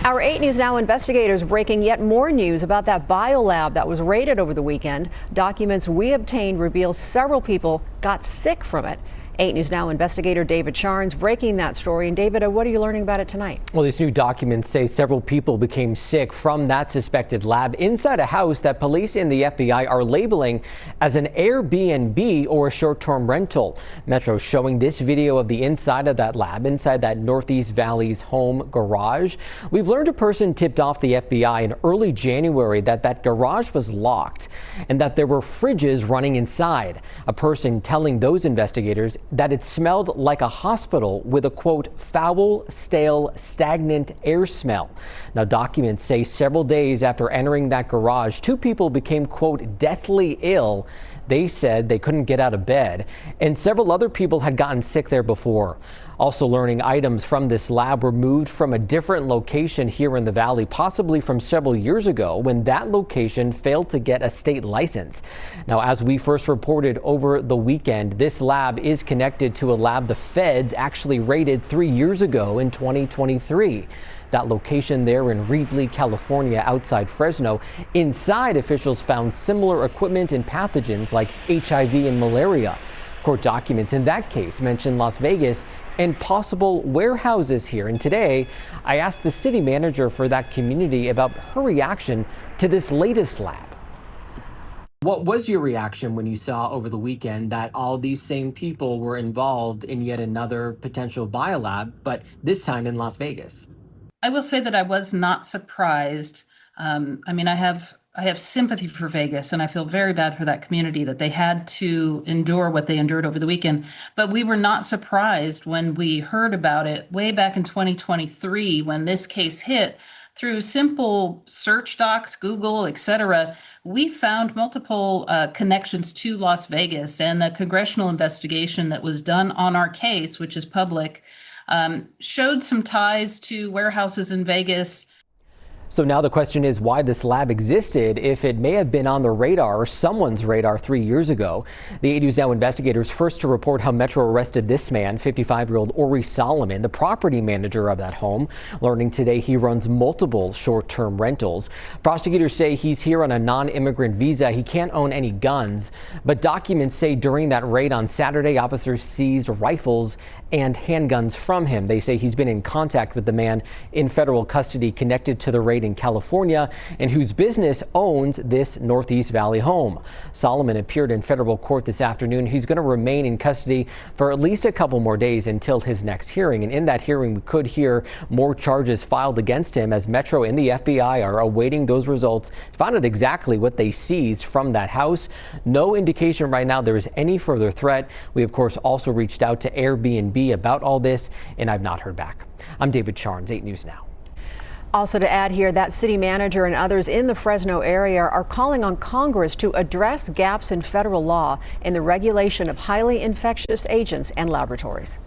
Our 8 News Now investigators breaking yet more news about that biolab that was raided over the weekend. Documents we obtained reveal several people got sick from it. 8 News Now investigator David Charnes breaking that story. And David, what are you learning about it tonight? Well, these new documents say several people became sick from that suspected lab inside a house that police and the FBI are labeling as an Airbnb or a short-term rental. Metro showing this video of the inside of that lab, inside that Northeast Valley's home garage. We've learned a person tipped off the FBI in early January that garage was locked and that there were fridges running inside. A person telling those investigators that it smelled like a hospital with a, quote, foul, stale, stagnant air smell. Now, documents say several days after entering that garage, 2 people became, quote, deathly ill. They said they couldn't get out of bed, and several other people had gotten sick there before. Also learning items from this lab were moved from a different location here in the valley, possibly from several years ago when that location failed to get a state license. Now, as we first reported over the weekend, this lab is connected to a lab the feds actually raided 3 years ago in 2023. That location there in Reedley, California, outside Fresno. Inside, officials found similar equipment and pathogens like HIV and malaria. Court documents in that case mention Las Vegas and possible warehouses here. And today, I asked the city manager for that community about her reaction to this latest lab. What was your reaction when you saw over the weekend that all these same people were involved in yet another potential biolab, but this time in Las Vegas? I will say that I was not surprised. I have sympathy for Vegas, and I feel very bad for that community that they had to endure what they endured over the weekend. But we were not surprised when we heard about it way back in 2023 when this case hit. Through simple search docs, Google, etc., we found multiple connections to Las Vegas, and a congressional investigation that was done on our case, which is public, showed some ties to warehouses in Vegas. So now the question is why this lab existed if it may have been on the radar or someone's radar 3 years ago. The 8 News Now investigators first to report how Metro arrested this man, 55-year-old Ori Solomon, the property manager of that home. Learning today he runs multiple short-term rentals. Prosecutors say he's here on a non-immigrant visa. He can't own any guns. But documents say during that raid on Saturday, officers seized rifles and handguns from him. They say he's been in contact with the man in federal custody connected to the raid in California and whose business owns this Northeast Valley home. Solomon appeared in federal court this afternoon. He's going to remain in custody for at least a couple more days until his next hearing. And in that hearing, we could hear more charges filed against him as Metro and the FBI are awaiting those results to find out exactly what they seized from that house. No indication right now there is any further threat. We, of course, also reached out to Airbnb about all this, and I've not heard back. I'm David Charnes, 8 News Now. Also to add here, that city manager and others in the Fresno area are calling on Congress to address gaps in federal law in the regulation of highly infectious agents and laboratories.